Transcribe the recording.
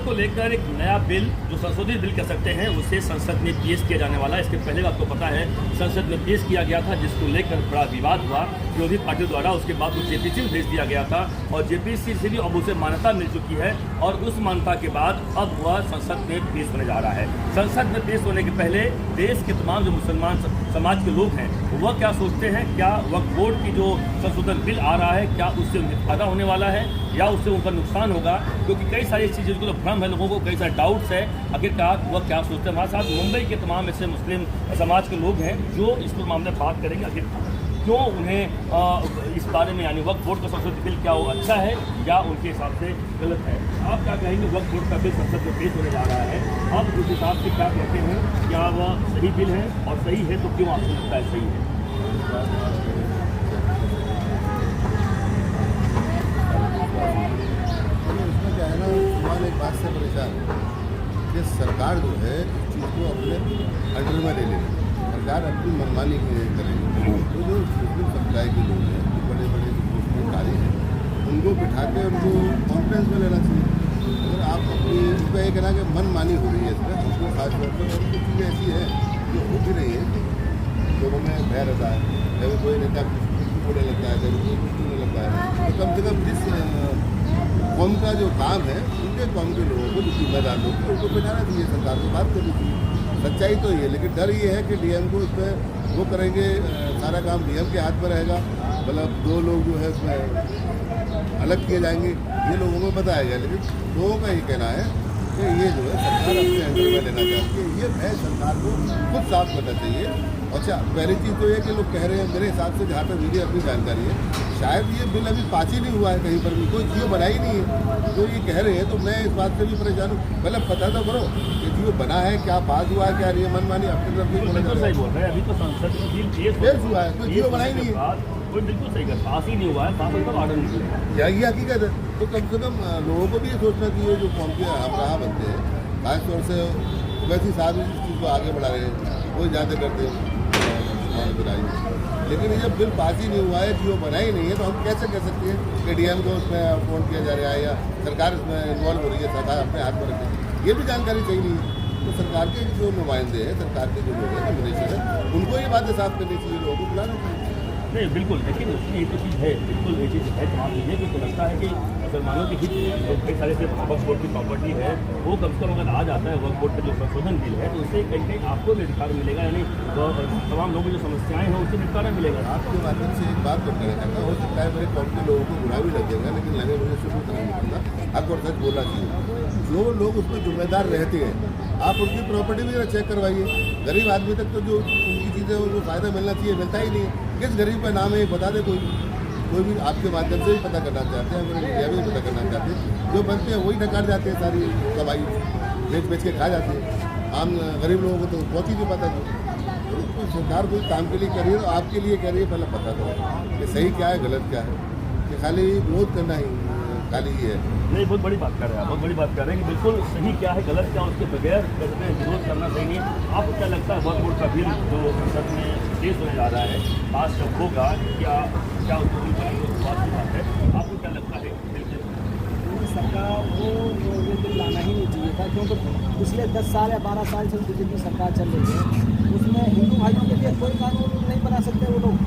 को लेकर एक नया बिल, जो संशोधित बिल कह सकते हैं, उसे संसद में पेश किया जाने वाला है। इसके पहले आपको पता है संसद में पेश किया गया था, जिसको लेकर बड़ा विवाद हुआ विरोधी पार्टी द्वारा। उसके बाद वो जेपीसी में भेज दिया गया था और जेपीसी से भी अब उसे मान्यता मिल चुकी है और उस मान्यता के बाद अब वह संसद में पेश होने जा रहा है। संसद में पेश होने के पहले देश के तमाम जो मुसलमान समाज के लोग हैं वह क्या सोचते हैं, क्या वक्फ बोर्ड की जो संशोधन बिल आ रहा है क्या उससे उन्हें फायदा होने वाला है या उससे उनका नुकसान होगा, क्योंकि कई सारी चीज़ों को तो भ्रम है, लोगों को कई सारे डाउट्स है। आखिरकार वह क्या सोचते हैं। हमारे साथ मुंबई के तमाम ऐसे मुस्लिम समाज के लोग हैं जो इस पर मामले बात करेंगे, आखिर क्यों उन्हें इस बारे में यानी वक्फ बोर्ड का संशोधित बिल क्या वो अच्छा है या उनके हिसाब से गलत है। आप क्या कहेंगे, वक्फ बोर्ड का बिल संसद में पेश होने जा रहा है, आप उस हिसाब से क्या कहते हैं, क्या वह सही बिल है और सही है तो क्यों आपको लगता है सही है? इसमें क्या है ना, सवाल एक बात से परेशान है कि सरकार जो है इस चीज़ को अपने अंडर में ले ले, सरकार अपनी मनमानी करेगी। तो जो मुस्लिम समुदाय के लोग हैं, जो बड़े बड़े मुस्लिम कार्य हैं, उनको बिठा के उनको कॉन्फ्रेंस में लेना चाहिए। अगर आप अपनी इसका एक ना कि मनमानी हो रही है इसमें, उसको खास तौर पर और कुछ चीज़ें ऐसी हैं जो हो भी रही है, लोगों में भय रहता है, कभी कोई नेता बोलने लगता है, कभी कोई कुछ बोलने लगता है। तो कम से कम जिस कौम का जो काम है उनके कौम के लोगों को, जो जिम्मेदार लोग हैं, उनको बिठाना चाहिए, सरकार से बात करनी चाहिए। सच्चाई तो ये, लेकिन डर ये है कि डीएम को इसमें वो करेंगे, सारा काम डीएम के हाथ में रहेगा, मतलब दो लोग जो है उसमें अलग किए जाएंगे, ये लोगों को बताया गया। लेकिन लोगों का ये कहना है कि ये जो है सरकार अपने अंडर में लेना चाहती है, ये भय सरकार को खुद साफ करना चाहिए। अच्छा, पहली चीज़ तो ये कि लोग कह रहे हैं, मेरे हिसाब से जहाँ तक मेरी अपनी जानकारी है, शायद ये बिल अभी पास ही नहीं हुआ है, कहीं पर भी कोई जियो बना ही नहीं है। तो ये कह रहे हैं, तो मैं इस बात से भी परेशान हूँ। पहले पता तो करो कि जियो बना है, क्या पास हुआ है, क्या नहीं, मनमानी अपनी तरफ से सही बोल रहे हैं। अभी तो संसद में बिल पेश हुआ है, कोई जियो बना ही नहीं है, कोई बिल्कुल सही कर, पास ही नहीं हुआ है, पास होकर ऑर्डर नहीं हुआ है। यही हकीकत है। तो कम से कम लोगों को भी ये सोचना चाहिए, जो कौम के हमराह बनते हैं, खासतौर से वैसी साहब इस चीज़ को आगे बढ़ा रहे हैं, वो ज़्यादा करते हैं। लेकिन ये जब बिल पास ही नहीं हुआ है, जियो बना ही नहीं है, तो हम कैसे कह सकते हैं कि डीएम को उसमें फोन किया जा रहा है या सरकार इसमें इन्वॉल्व हो रही है, सरकार अपने हाथ में रखे, ये भी जानकारी सही नहीं है। तो सरकार के जो नुमाइंदे हैं, सरकार के जो लोग हैं, मिनिस्टर हैं, उनको ये बातें साफ करनी चाहिए, लोगों को बुलाना चाहिए। नहीं बिल्कुल, लेकिन उसमें ये तो चीज़ है, बिल्कुल ये चीज़ है तमाम चीज़ें, क्योंकि लगता है कि मुसलमानों के हित में जो कई सारे से वक्फ बोर्ड की प्रॉपर्टी है वो कम से कम अगर आ जाता है वक्फ बोर्ड का जो संशोधन बिल है, तो उससे कहीं कहीं आपको भी अधिकार मिलेगा, यानी तमाम लोगों की जो समस्याएं हैं उससे निपटारा मिलेगा। आपके माध्यम से एक बात तो कहना चाहता, हो सकता है मेरे कौम के लोगों को बुरा भी लगेगा, लेकिन लगे मुझे शुरू नहीं करना, हक और सच बोलना चाहिए। जो लोग उसमें जिम्मेदार रहते हैं, आप उनकी प्रॉपर्टी भी चेक करवाइए। गरीब आदमी तक तो जो उनकी चीज़ें उनको फ़ायदा मिलना चाहिए, मिलता ही नहीं है। किस गरीब का नाम है बता दे, कोई भी आपके माध्यम से भी पता करना चाहते हैं, हमारे मीडिया में भी पता करना चाहते हैं। जो बनते हैं वही नकार जाते हैं, सारी कमाई बेच के खा जाते हैं। आम गरीब लोगों को तो बहुत ही नहीं पता। तो सरकार कोई काम के लिए कर रही है तो आपके लिए कर रही है, पहले पता करो कि सही क्या है, गलत क्या है, कि खाली विरोध करना ही खाली ये है। नहीं, बहुत बड़ी बात कर रहे हैं, बहुत बड़ी बात कर रहे हैं कि बिल्कुल सही क्या है, गलत क्या, उसके बगैर विरोध करना सही नहीं है। आपको क्या लगता है वक्फ बोर्ड का बिल जो संसद में पेश होने जा रहा है, पास जब होगा क्या उसको बात की बात है, आपको क्या लगता है? सरकार को ये बिल लाना ही नहीं चाहिए था, क्योंकि पिछले 10 साल या 12 साल से बीजेपी सरकार चल रही है, उसमें हिंदू भाइयों के लिए कोई कानून नहीं बना सकते वो लोग।